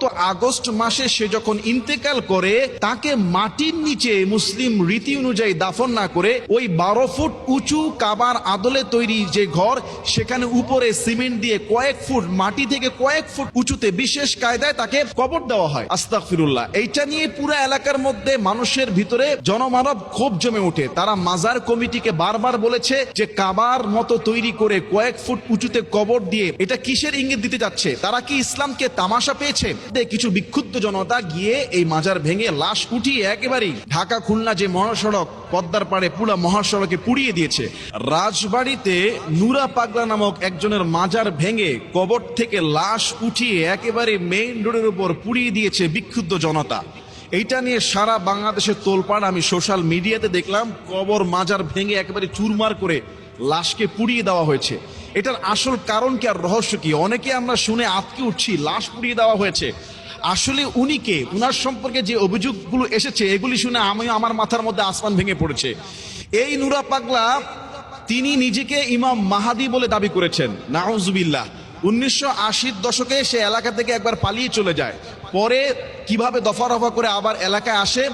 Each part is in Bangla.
গত আগস্ট মাসে সে যখন ইন্তেকাল করে তাকে মাটির নিচে মুসলিম রীতি অনুযায়ী দাফন না করে ওই 12 ফুট উঁচু কাবার আদলে তৈরি যে ঘর সেখানে উপরে সিমেন্ট দিয়ে কয়েক ফুট মাটি থেকে কয়েক ফুট উঁচুতে বিশেষ কায়দায় তাকে কবর দেওয়া হয়। আস্তাগফিরুল্লাহ। এইটা নিয়ে পুরো এলাকার মধ্যে মানুষের ভিতরে জনমানব ক্ষোভ জমে ওঠে। তারা মাজার কমিটিকে বারবার বলেছে যে কাবার মতো তৈরি করে কয়েক ফুট উঁচুতে কবর দিয়ে এটা কিসের ইঙ্গিত দিতে যাচ্ছে? তারা কি ইসলামকে তামাশা পেয়েছে? কিছু বিক্ষুব্ধ জনতা গিয়ে এই মাজার ভেঙে লাশ উঠিয়ে একেবারেই ঢাকা খুলনা যে মহাসড়ক পদ্মার পাড়ে পুরো মহাসড়কে পুড়িয়ে দিয়েছে। রাজবাড়িতে নুরা পাগলা নামক একজনের মাজার ভেঙে কবর থেকে লাশ উঠিয়ে একেবারে মেইন রোডের উপর পুড়িয়ে দিয়েছে বিক্ষুব্ধ জনতা। এইটা নিয়ে সারা বাংলাদেশের তোলপাড়। আমি সোশ্যাল মিডিয়াতে দেখলাম কবর মাজার ভেঙে একেবারে চুরমার করে লাশকে পুড়িয়ে দেওয়া হয়েছে। এটার আসল কারণ কি আর রহস্য কি? অনেকে আমরা শুনে আটকে উঠছি লাশ পুড়িয়ে দেওয়া হয়েছে। আসলে উনি কে? উনার সম্পর্কে যে অভিযোগগুলো এসেছে এগুলি শুনে আমার মাথার মধ্যে আসমান ভেঙে পড়েছে। এই নুরা পাগলা তিনি নিজেকে ইমাম মাহাদি বলে দাবি করেছেন। নাউজুবিল্লাহ। 1980-র দশকে সে এলাকা থেকে একবার পালিয়ে চলে যায়, পরে কিভাবে দফা রফা করে আবার এলাকায় আসে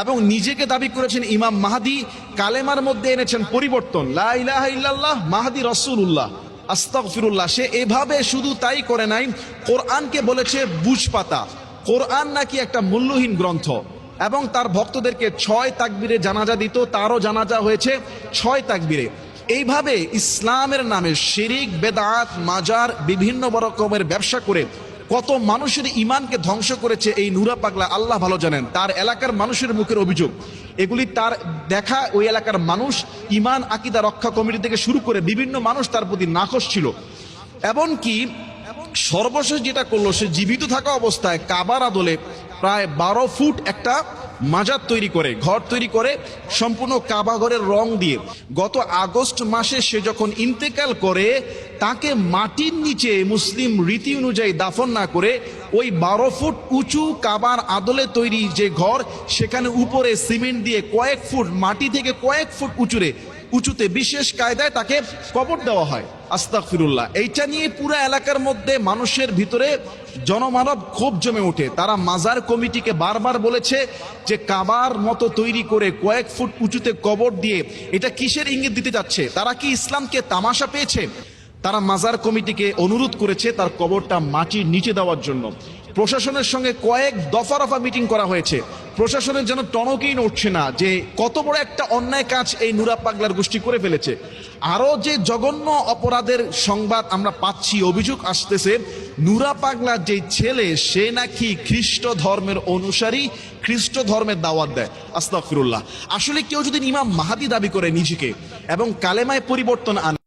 এবং নিজেকে দাবি করেছেন ইমাম মাহাদি। কালেমার মধ্যে এনেছেন পরিবর্তন, লা ইলাহা ইল্লাল্লাহ মাহাদি রাসূলুল্লাহ। আস্তাগফিরুল্লাহ। সে এভাবে শুধু তাই করে নাই, কোরআনকে বলেছে বুঝপাতা। কোরআন নাকি একটা মূল্যহীন গ্রন্থ এবং তার ভক্তদেরকে 6 তাকবীরে জানাজা দিত। তারও জানাজা হয়েছে 6 তাকবীরে। এইভাবে ইসলামের নামে শিরিক, বেদাত, মাজার, বিভিন্ন রকমের ব্যবসা করে কত মানুষের ইমানকে ধ্বংস করেছে এই নুরা পাগলা আল্লাহ ভালো জানেন। তার এলাকার মানুষের মুখের অভিযোগ এগুলি তার দেখা। ওই এলাকার মানুষ ইমান আকিদা রক্ষা কমিটি থেকে শুরু করে বিভিন্ন মানুষ তার প্রতি নাখোশ ছিল। এমনকি সর্বশেষ যেটা করলো, সে জীবিত থাকা অবস্থায় কাবার আদলে প্রায় 12 ফুট একটা মাজার তৈরি করে, ঘর তৈরি করে সম্পূর্ণ কাবা ঘরের রং দিয়ে। গত আগস্ট মাসে সে যখন ইন্তেকাল করে তাকে মাটির নিচে মুসলিম রীতি অনুযায়ী দাফন না করে ওই 12 ফুট উঁচু কাবার আদলে তৈরি যে ঘর সেখানে উপরে সিমেন্ট দিয়ে কয়েক ফুট মাটি থেকে কয়েক ফুট উঁচুতে বিশেষ কায়দায় তাকে কবর দেওয়া হয়। আস্তাগফিরুল্লাহ। এইটা নিয়ে পুরো এলাকার মধ্যে মানুষের ভিতরে জনমানব ক্ষোভ জমে ওঠে। তারা মাজার কমিটিকে বারবার বলেছে যে কাবার মতো তৈরি করে কয়েক ফুট উঁচুতে কবর দিয়ে এটা কিসের ইঙ্গিত দিতে যাচ্ছে? তারা কি ইসলামকে তামাশা পেয়েছে? তারা মাজার কমিটিকে অনুরোধ করেছে তার কবরটা মাটির নিচে দেওয়ার জন্য। প্রশাসনের সঙ্গে কয়েক দফা রফা মিটিং করা হয়েছে। প্রশাসনের যেন টনকেই নড়ছে না যে কত বড় একটা অন্যায় কাজ এই নুরা পাগলার গোষ্ঠী করে ফেলেছে। আরো যে জঘন্য অপরাধের সংবাদ আমরা পাচ্ছি, অভিযোগ আসতেছে, নুরা পাগলার যে ছেলে সে নাকি খ্রিস্ট ধর্মের অনুসারী, খ্রিস্ট ধর্মের দাওয়াত দেয়। আস্তাগফিরুল্লাহ। আসলে কেউ যদি ইমাম মাহাদি দাবি করে নিজেকে এবং কালেমায় পরিবর্তন আনে